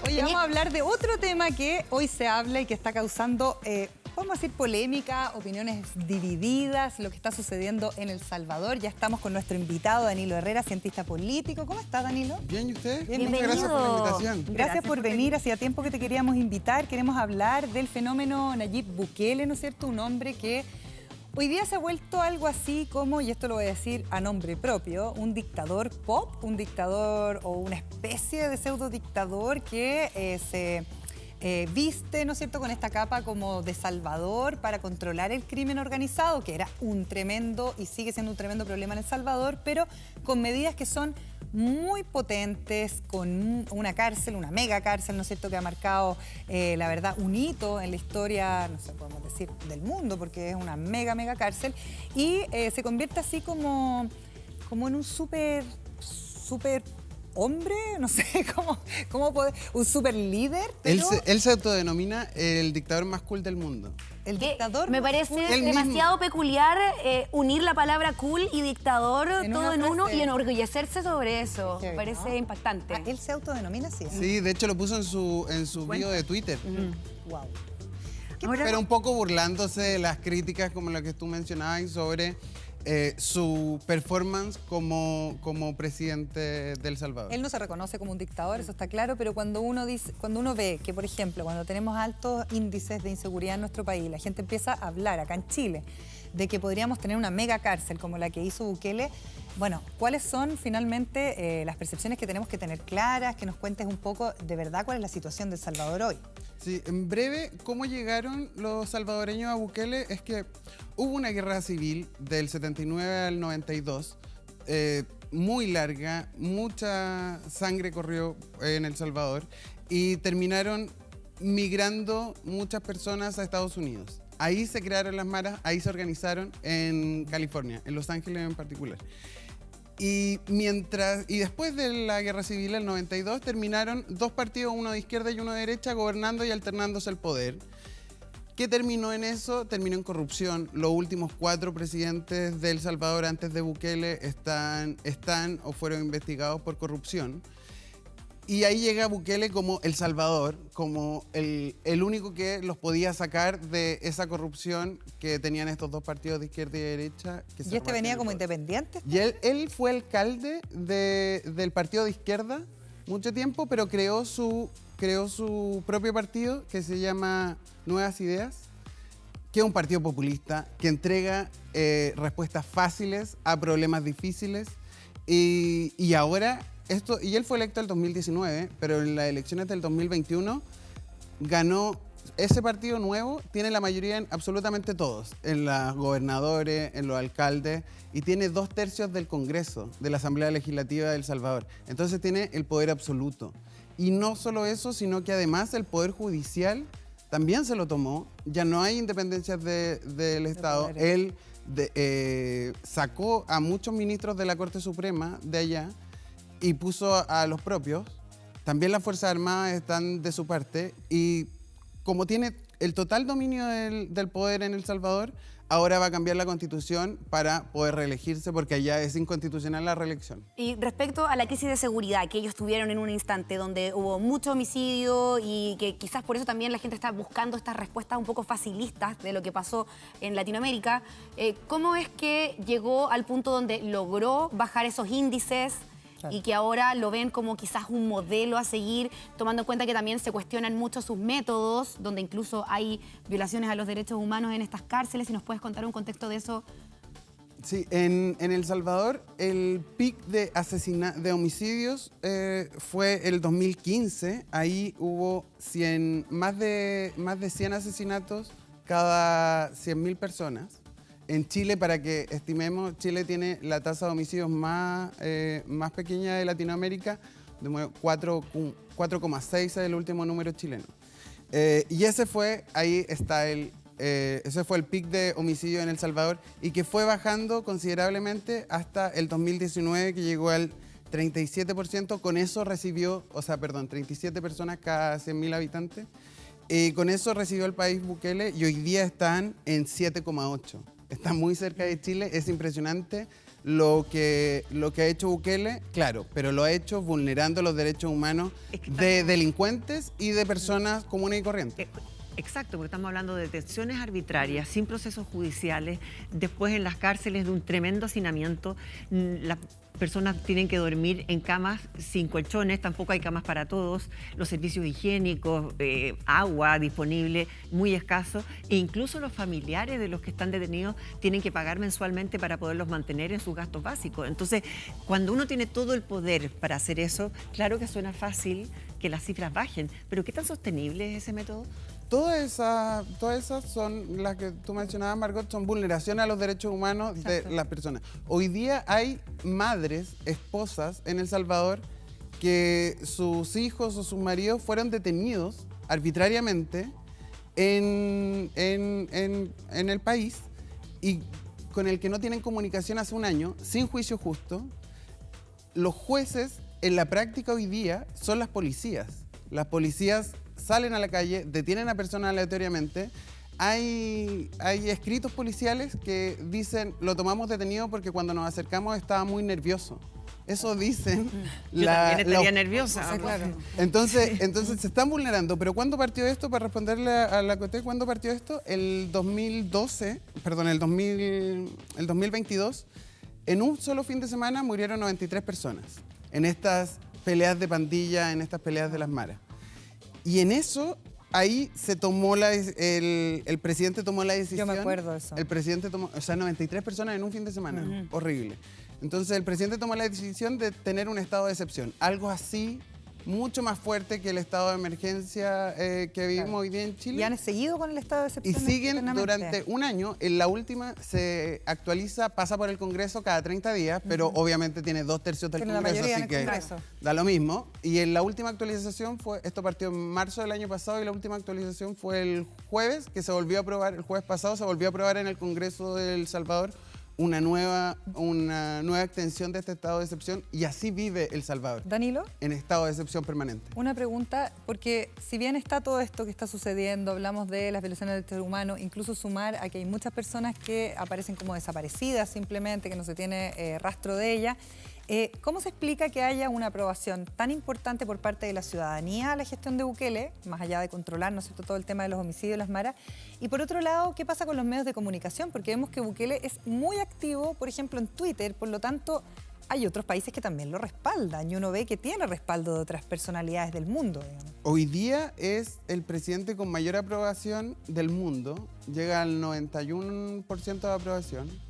Oye, vamos a hablar de otro tema que hoy se habla y que está causando, podemos decir, polémica, opiniones divididas, lo que está sucediendo en El Salvador. Ya estamos con nuestro invitado, Danilo Herrera, cientista político. ¿Cómo está, Danilo? Bien, ¿y usted? Bien, muchas gracias por la invitación. Gracias por venir. Hacía tiempo que te queríamos invitar. Queremos hablar del fenómeno Nayib Bukele, ¿no es cierto? Un hombre que hoy día se ha vuelto algo así como, y esto lo voy a decir a nombre propio, un dictador pop, un dictador o una especie de pseudo dictador que se viste, ¿no es cierto?, con esta capa como de salvador para controlar el crimen organizado, que era un tremendo y sigue siendo un tremendo problema en El Salvador, pero con medidas que son muy potentes, con una cárcel, una mega cárcel, ¿no es cierto?, que ha marcado, la verdad, un hito en la historia, no sé, podemos decir, del mundo, porque es una mega cárcel, y se convierte así como en un súper hombre, no sé, cómo puede, un súper líder. Pero Él se autodenomina el dictador más cool del mundo. el dictador Me parece Él demasiado peculiar unir la palabra cool y dictador En todo una en uno frase. y enorgullecerse sobre eso. Qué Me parece ¿no? impactante. él se autodenomina así. Sí, de hecho lo puso en su bio de Twitter. Wow. Pero un poco burlándose de las críticas como las que tú mencionabas sobre su performance como presidente de El Salvador. Él no se reconoce como un dictador, eso está claro, pero cuando uno ve que, por ejemplo, cuando tenemos altos índices de inseguridad en nuestro país, la gente empieza a hablar acá en Chile de que podríamos tener una mega cárcel como la que hizo Bukele. Bueno, ¿cuáles son finalmente las percepciones que tenemos que tener claras? Que nos cuentes un poco de verdad cuál es la situación de El Salvador hoy. Sí, en breve, cómo llegaron los salvadoreños a Bukele es que hubo una guerra civil del 79 al 92, muy larga, mucha sangre corrió en El Salvador y terminaron migrando muchas personas a Estados Unidos. Ahí se crearon las maras, ahí se organizaron en California, en Los Ángeles en particular. Y después de la guerra civil del 92 terminaron dos partidos, uno de izquierda y uno de derecha, gobernando y alternándose el poder. ¿Qué terminó en eso? Terminó en corrupción. Los últimos 4 presidentes de El Salvador antes de Bukele están o fueron investigados por corrupción. Y ahí llega Bukele como El Salvador, como el único que los podía sacar de esa corrupción que tenían estos dos partidos de izquierda y de derecha. ¿Y este venía como independiente? Y él fue alcalde del partido de izquierda mucho tiempo, pero creó su propio partido que se llama Nuevas Ideas, que es un partido populista que entrega respuestas fáciles a problemas difíciles. Y ahora, y él fue electo en el 2019, pero en las elecciones del 2021 ganó. Ese partido nuevo tiene la mayoría en absolutamente todos, en los gobernadores, en los alcaldes, y tiene 2/3 del Congreso, de la Asamblea Legislativa de El Salvador. Entonces tiene el poder absoluto. Y no solo eso, sino que además el poder judicial también se lo tomó. Ya no hay independencias del Estado. Él sacó a muchos ministros de la Corte Suprema de allá y puso a los propios. También las Fuerzas Armadas están de su parte y como tiene el total dominio del poder en El Salvador, ahora va a cambiar la Constitución para poder reelegirse porque allá es inconstitucional la reelección. Y respecto a la crisis de seguridad que ellos tuvieron en un instante donde hubo mucho homicidio y que quizás por eso también la gente está buscando estas respuestas un poco facilistas de lo que pasó en Latinoamérica, ¿cómo es que llegó al punto donde logró bajar esos índices? Y que ahora lo ven como quizás un modelo a seguir, tomando en cuenta que también se cuestionan mucho sus métodos, donde incluso hay violaciones a los derechos humanos en estas cárceles. Si nos puedes contar un contexto de eso. Sí, en El Salvador el pic de homicidios fue el 2015. Ahí hubo más de 100 asesinatos cada 100.000 personas. En Chile, para que estimemos, Chile tiene la tasa de homicidios más pequeña de Latinoamérica, de 4,6 es el último número chileno. Y ese fue el pic de homicidio en El Salvador y que fue bajando considerablemente hasta el 2019, que llegó al 37%. Con eso 37 personas cada 100.000 habitantes. Y con eso recibió el país Bukele y hoy día están en 7,8. Está muy cerca de Chile, es impresionante. lo que ha hecho Bukele, claro, pero lo ha hecho vulnerando los derechos humanos de delincuentes y de personas comunes y corrientes. Exacto, porque estamos hablando de detenciones arbitrarias, sin procesos judiciales, después en las cárceles de un tremendo hacinamiento. Las personas tienen que dormir en camas sin colchones, tampoco hay camas para todos, los servicios higiénicos, agua disponible, muy escaso, e incluso los familiares de los que están detenidos tienen que pagar mensualmente para poderlos mantener en sus gastos básicos. Entonces, cuando uno tiene todo el poder para hacer eso, claro que suena fácil que las cifras bajen, pero ¿qué tan sostenible es ese método? Todas esas son las que tú mencionabas, Margot, son vulneraciones a los derechos humanos de las personas. Hoy día hay madres, esposas en El Salvador que sus hijos o sus maridos fueron detenidos arbitrariamente en el país y con el que no tienen comunicación hace un año, sin juicio justo. Los jueces en la práctica hoy día son las policías. Las policías salen a la calle, detienen a personas aleatoriamente. Hay escritos policiales que dicen, lo tomamos detenido porque cuando nos acercamos estaba muy nervioso. Eso dicen. Yo también estaría nerviosa. Sí, claro. Entonces se están vulnerando. Pero ¿cuándo partió esto? Para responderle a la Coté, ¿cuándo partió esto? El 2022. En un solo fin de semana murieron 93 personas en estas peleas de pandilla, en estas peleas de las maras. Y en eso, ahí se tomó el presidente tomó la decisión. Yo me acuerdo de eso. El presidente tomó, 93 personas en un fin de semana. Horrible. Entonces, el presidente tomó la decisión de tener un estado de excepción. Algo así, mucho más fuerte que el estado de emergencia que vivimos hoy día en Chile. Y han seguido con el estado de excepción. Y siguen durante un año. En la última se actualiza, pasa por el Congreso cada 30 días, pero obviamente tiene 2/3 del Congreso, así que da lo mismo. Y en la última actualización esto partió en marzo del año pasado y la última actualización fue el jueves, que se volvió a aprobar, el jueves pasado se volvió a aprobar en el Congreso de El Salvador una nueva extensión de este estado de excepción y así vive El Salvador. Danilo. En estado de excepción permanente. Una pregunta, porque si bien está todo esto que está sucediendo, hablamos de las violaciones de derechos humanos, incluso sumar a que hay muchas personas que aparecen como desaparecidas simplemente, que no se tiene rastro de ellas. ¿Cómo se explica que haya una aprobación tan importante por parte de la ciudadanía a la gestión de Bukele, más allá de controlar, ¿no es cierto?, todo el tema de los homicidios, las maras? Y por otro lado, ¿qué pasa con los medios de comunicación? Porque vemos que Bukele es muy activo, por ejemplo, en Twitter, por lo tanto, hay otros países que también lo respaldan y uno ve que tiene respaldo de otras personalidades del mundo, digamos. Hoy día es el presidente con mayor aprobación del mundo, llega al 91% de aprobación.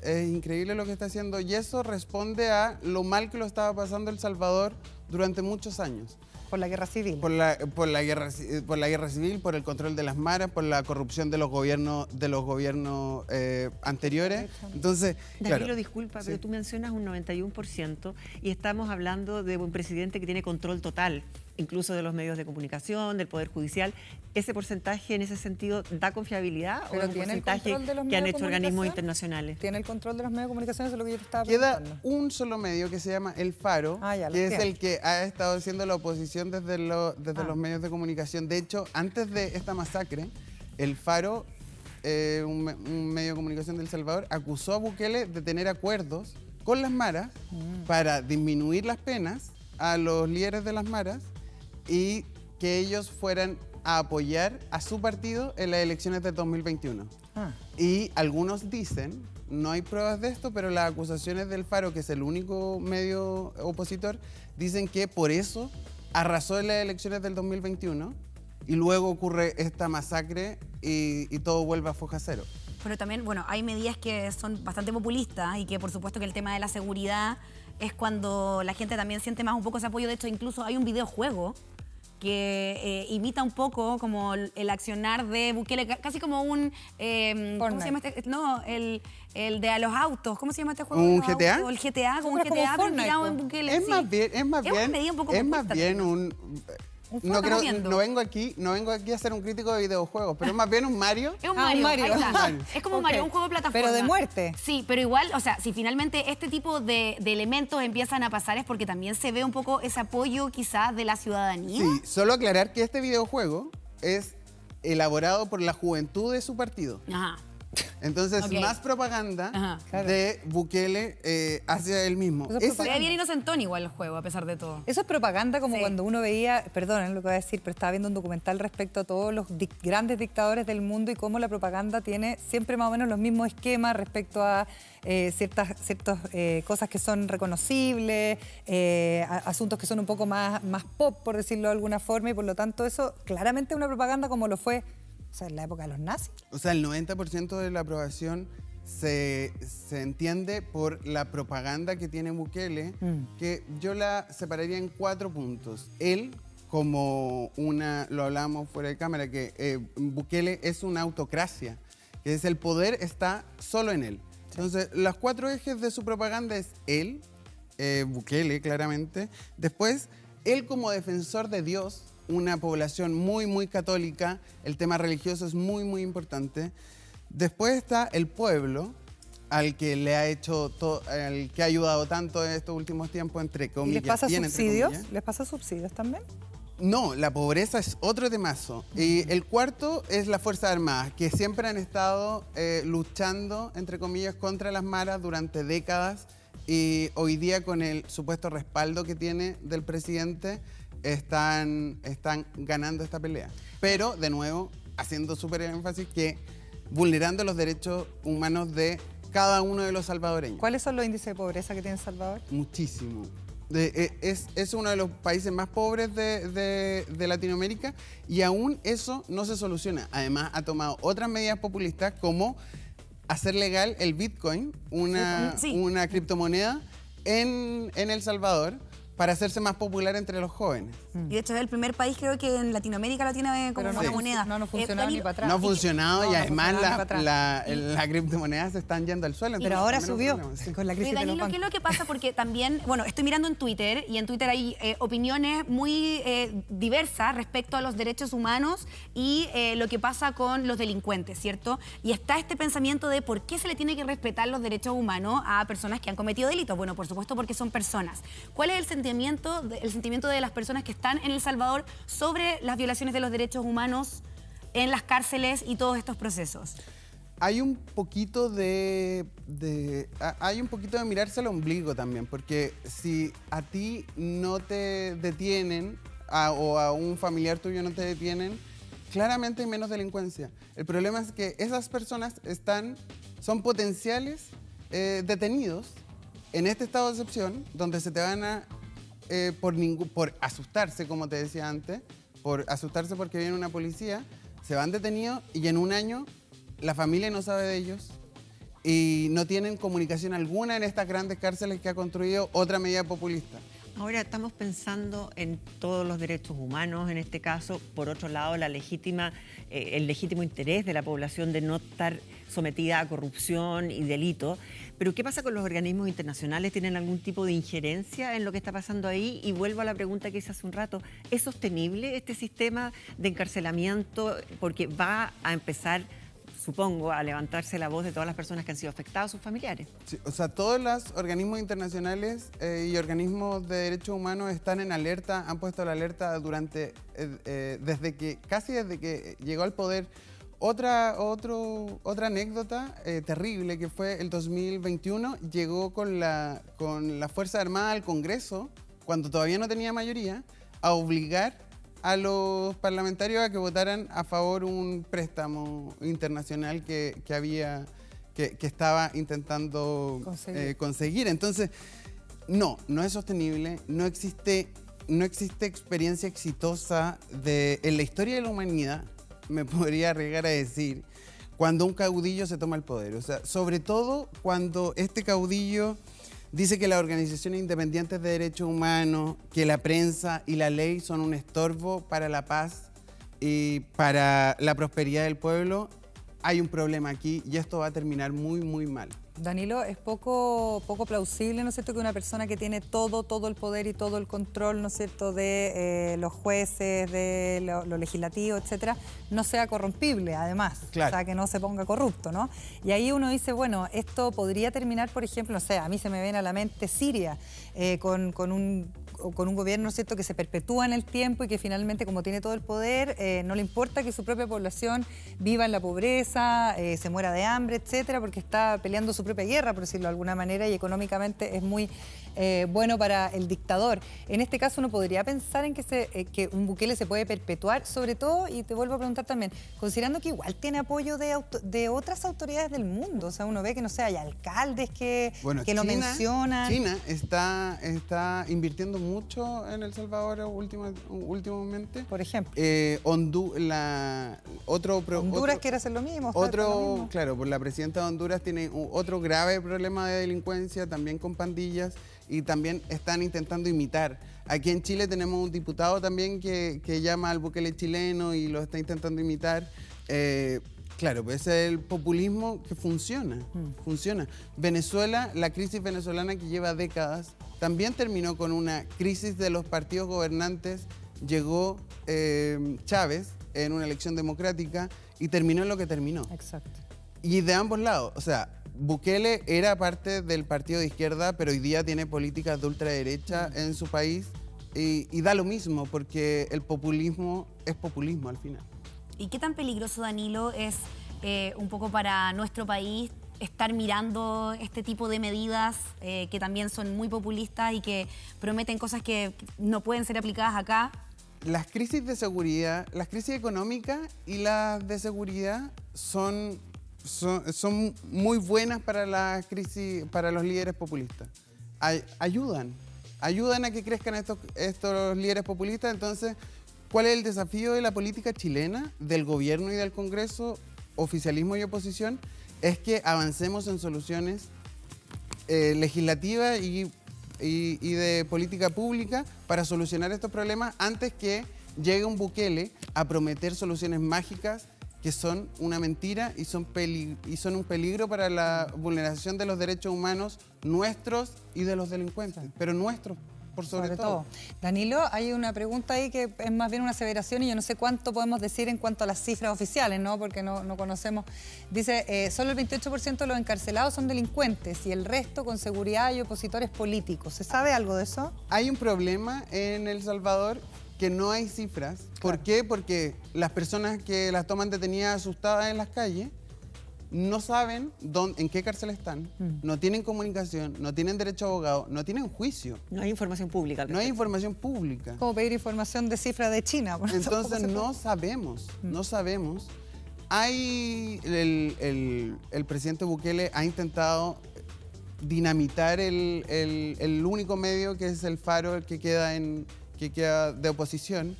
Es increíble lo que está haciendo y eso responde a lo mal que lo estaba pasando El Salvador durante muchos años. Por la guerra civil. Por la guerra civil, por el control de las maras, por la corrupción de los gobiernos anteriores. Entonces, Danilo, claro, disculpa, sí. pero tú mencionas un 91% y estamos hablando de un presidente que tiene control total, incluso de los medios de comunicación, del Poder Judicial. ¿Ese porcentaje en ese sentido da confiabilidad o es un porcentaje que han hecho organismos internacionales? ¿Tiene el control de los medios de comunicación? Eso es lo que yo te estaba Queda preguntando. un solo medio que se llama El Faro, que es el que ha estado haciendo la oposición desde los medios de comunicación. De hecho, antes de esta masacre, El Faro, un medio de comunicación de El Salvador, acusó a Bukele de tener acuerdos con las maras para disminuir las penas a los líderes de las maras y que ellos fueran a apoyar a su partido en las elecciones de 2021. Y algunos dicen, no hay pruebas de esto, pero las acusaciones del Faro, que es el único medio opositor, dicen que por eso arrasó en las elecciones del 2021 y luego ocurre esta masacre y todo vuelve a foja cero. Pero también, bueno, hay medidas que son bastante populistas y que por supuesto que el tema de la seguridad es cuando la gente también siente más un poco ese apoyo. De hecho, incluso hay un videojuego que imita un poco como el accionar de Bukele, casi como un... ¿cómo se llama este? No, el de a los autos. ¿Cómo se llama este juego? ¿Un GTA? O el GTA, como un Pero GTA, como pero inspirado Fortnite, en Bukele. Es sí. más bien, Es una medida un poco populista también. No vengo aquí a ser un crítico de videojuegos, pero es más bien un Mario. Es un Ah, un Mario, Mario. ahí está. Un Mario. Es como un Ok. Mario, un juego de plataforma. Pero de muerte. Sí, pero igual, o sea, si finalmente este tipo de elementos empiezan a pasar es porque también se ve un poco ese apoyo quizás de la ciudadanía. Sí, solo aclarar que este videojuego es elaborado por la juventud de su partido. Ajá. Entonces, Ok. más propaganda Ajá. Claro. de Bukele hacia él mismo. Eso es Ese- Se ve bien inocentón igual el juego, a pesar de todo. Eso es propaganda como Sí. cuando uno veía, perdonen lo que voy a decir, pero estaba viendo un documental respecto a todos los grandes dictadores del mundo y cómo la propaganda tiene siempre más o menos los mismos esquemas respecto a ciertas cosas que son reconocibles, asuntos que son un poco más pop, por decirlo de alguna forma, y por lo tanto eso claramente es una propaganda como lo fue, o sea, en la época de los nazis. O sea, el 90% de la aprobación se entiende por la propaganda que tiene Bukele, que yo la separaría en 4 puntos. Él, como lo hablamos fuera de cámara, que Bukele es una autocracia, que es el poder está solo en él. Entonces, los 4 ejes de su propaganda es él, Bukele, claramente. Después, él como defensor de Dios, una población muy, muy católica, el tema religioso es muy, muy importante. Después está el pueblo, al que le ha hecho al que ha ayudado tanto en estos últimos tiempos, entre ¿Y comillas. les pasa bien entre subsidios? comillas. ¿Les pasa subsidios también? No, la pobreza es otro temazo. Y el cuarto es las Fuerzas Armadas, que siempre han estado luchando, entre comillas, contra las maras durante décadas. Y hoy día, con el supuesto respaldo que tiene del presidente, están ganando esta pelea. Pero, de nuevo, haciendo súper énfasis que vulnerando los derechos humanos de cada uno de los salvadoreños. ¿Cuáles son los índices de pobreza que tiene El Salvador? Muchísimo. Es uno de los países más pobres de Latinoamérica y aún eso no se soluciona. Además, ha tomado otras medidas populistas como hacer legal el Bitcoin, una criptomoneda, en El Salvador para hacerse más popular entre los jóvenes. Y de hecho es el primer país, creo que en Latinoamérica lo tiene como Pero una moneda. No funcionó ni Danilo, para atrás. No ha funcionado y no además funcionaba para la criptomoneda se están yendo al suelo. Pero entonces ahora también subió es un problema, sí. con la Oye, crisis de los Danilo, ¿qué es bancos. lo que pasa? Porque también, bueno, estoy mirando en Twitter y en Twitter hay opiniones muy diversas respecto a los derechos humanos y lo que pasa con los delincuentes, ¿cierto? Y está este pensamiento de por qué se le tiene que respetar los derechos humanos a personas que han cometido delitos. Bueno, por supuesto porque son personas. ¿Cuál es el sentimiento de las personas que están en El Salvador sobre las violaciones de los derechos humanos en las cárceles y todos estos procesos? Hay un poquito de mirarse al ombligo también, porque si a ti no te detienen o a un familiar tuyo no te detienen, claramente hay menos delincuencia. El problema es que esas personas son potenciales detenidos en este estado de excepción, donde se te van a, por asustarse, como te decía antes, por asustarse porque viene una policía, se van detenidos y en un año la familia no sabe de ellos y no tienen comunicación alguna en estas grandes cárceles que ha construido otra medida populista. Ahora estamos pensando en todos los derechos humanos, en este caso, por otro lado, el legítimo interés de la población de no estar sometida a corrupción y delito. Pero ¿qué pasa con los organismos internacionales? ¿Tienen algún tipo de injerencia en lo que está pasando ahí? Y vuelvo a la pregunta que hice hace un rato, ¿es sostenible este sistema de encarcelamiento? Porque va a empezar, supongo, a levantarse la voz de todas las personas que han sido afectadas, sus familiares. Sí, o sea, todos los organismos internacionales y organismos de derechos humanos están en alerta, han puesto la alerta desde que llegó al poder. Otra anécdota terrible que fue el 2021, llegó con la Fuerza Armada al Congreso, cuando todavía no tenía mayoría, a obligar a los parlamentarios a que votaran a favor un préstamo internacional que estaba intentando conseguir. Entonces, no es sostenible, no existe experiencia exitosa en la historia de la humanidad, me podría arriesgar a decir, cuando un caudillo se toma el poder. O sea, sobre todo cuando este caudillo dice que las organizaciones independientes de derechos humanos, que la prensa y la ley son un estorbo para la paz y para la prosperidad del pueblo. Hay un problema aquí y esto va a terminar muy, muy mal. Danilo, es poco plausible, ¿no es cierto?, que una persona que tiene todo el poder y todo el control, ¿no es cierto?, de los jueces, de lo legislativo, etcétera, no sea corrompible, además. Claro. O sea, que no se ponga corrupto, ¿no? Y ahí uno dice, bueno, esto podría terminar, por ejemplo, no sé, a mí se me viene a la mente Siria, con un gobierno, ¿no es cierto?, que se perpetúa en el tiempo y que finalmente, como tiene todo el poder, no le importa que su propia población viva en la pobreza, se muera de hambre, etcétera, porque está peleando su propia guerra, por decirlo de alguna manera, y económicamente es muy bueno para el dictador. En este caso, uno podría pensar en que un Bukele se puede perpetuar, sobre todo, y te vuelvo a preguntar también, considerando que igual tiene apoyo de otras autoridades del mundo. O sea, uno ve que, no sé, hay alcaldes que lo mencionan. China está invirtiendo mucho en El Salvador últimamente. Por ejemplo. Honduras quiere hacer lo mismo. Claro, por la presidenta de Honduras tiene otro grave problema de delincuencia, también con pandillas, y también están intentando imitar. Aquí en Chile tenemos un diputado también que llama al Bukele chileno y lo está intentando imitar. Claro, pues ese es el populismo que funciona. Venezuela, la crisis venezolana que lleva décadas, también terminó con una crisis de los partidos gobernantes. Llegó Chávez en una elección democrática y terminó en lo que terminó. Exacto. Y de ambos lados, o sea, Bukele era parte del partido de izquierda, pero hoy día tiene políticas de ultraderecha en su país y da lo mismo, porque el populismo es populismo al final. ¿Y qué tan peligroso, Danilo, es un poco para nuestro país estar mirando este tipo de medidas que también son muy populistas y que prometen cosas que no pueden ser aplicadas acá? Las crisis de seguridad, las crisis económicas y las de seguridad son muy buenas para la crisis, para los líderes populistas. Ayudan a que crezcan estos líderes populistas. Entonces, ¿cuál es el desafío de la política chilena, del gobierno y del Congreso, oficialismo y oposición? Es que avancemos en soluciones legislativas y de política pública para solucionar estos problemas antes que llegue un Bukele a prometer soluciones mágicas que son una mentira y son un peligro para la vulneración de los derechos humanos nuestros y de los delincuentes, pero nuestros por sobre todo. Danilo, hay una pregunta ahí que es más bien una aseveración y yo no sé cuánto podemos decir en cuanto a las cifras oficiales, ¿no? Porque no conocemos. Dice, solo el 28% de los encarcelados son delincuentes y el resto con seguridad y opositores políticos. ¿Se sabe algo de eso? Hay un problema en El Salvador que no hay cifras. ¿Por qué? Porque las personas que las toman detenidas asustadas en las calles no saben en qué cárcel están, no tienen comunicación, no tienen derecho a abogado, no tienen juicio. No hay información pública. No hay información pública. ¿Cómo pedir información de cifra de China? Entonces no sabemos. El presidente Bukele ha intentado dinamitar el único medio que es el Faro, el que queda de oposición,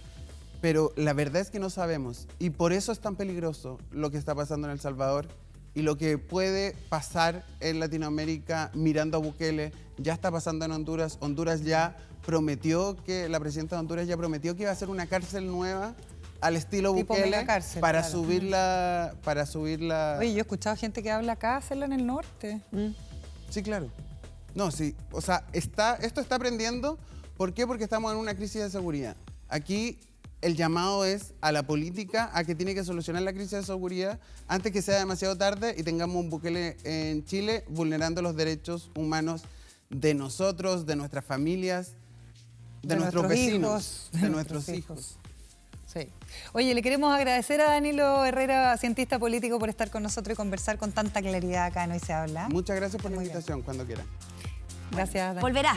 pero la verdad es que no sabemos y por eso es tan peligroso lo que está pasando en El Salvador y lo que puede pasar en Latinoamérica mirando a Bukele. Ya está pasando en Honduras. Honduras ya prometió la presidenta de Honduras ya prometió que iba a hacer una cárcel nueva al estilo tipo Bukele megacárcel, para claro. subirla. Oye, yo he escuchado gente que habla acá, hacerla en el norte. Sí, claro. No, sí. O sea, esto está aprendiendo. ¿Por qué? Porque estamos en una crisis de seguridad. Aquí el llamado es a la política a que tiene que solucionar la crisis de seguridad antes que sea demasiado tarde y tengamos un Bukele en Chile vulnerando los derechos humanos de nosotros, de nuestras familias, de nuestros vecinos, de nuestros hijos. Sí. Oye, le queremos agradecer a Danilo Herrera, cientista político, por estar con nosotros y conversar con tanta claridad acá en Hoy Se Habla. Muchas gracias por la invitación, cuando quieran. Gracias, Danilo. Volverá.